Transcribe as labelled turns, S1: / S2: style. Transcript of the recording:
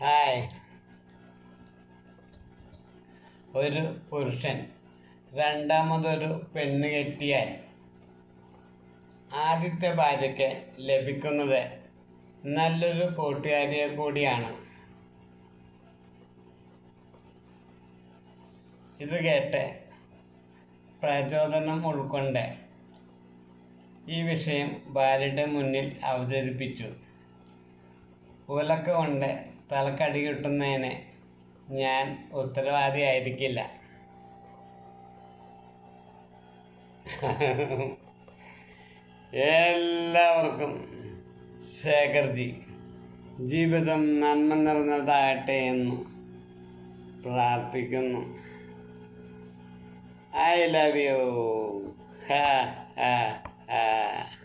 S1: Hi. ഒരു പുരുഷൻ രണ്ടാമതൊരു പെണ്ണ് കെട്ടിയാൽ ആദ്യത്തെ ഭാര്യയ്ക്ക് ലഭിക്കുന്നത് നല്ലൊരു കൂട്ടുകാരിയെ കൂടിയാണ്. ഇത് കേട്ട് പ്രചോദനം ഉൾക്കൊണ്ട് ഈ വിഷയം ഭാര്യയുടെ മുന്നിൽ അവതരിപ്പിച്ചു. ഉലക്ക കൊണ്ട് തലക്കടി കിട്ടുന്നതിന് ഞാൻ ഉത്തരവാദിയായിരിക്കില്ല. എല്ലാവർക്കും ശേഖർജി ജീവിതം നന്മ നിറഞ്ഞതാകട്ടെ എന്ന് പ്രാർത്ഥിക്കുന്നു. I love you. Ha ha ha.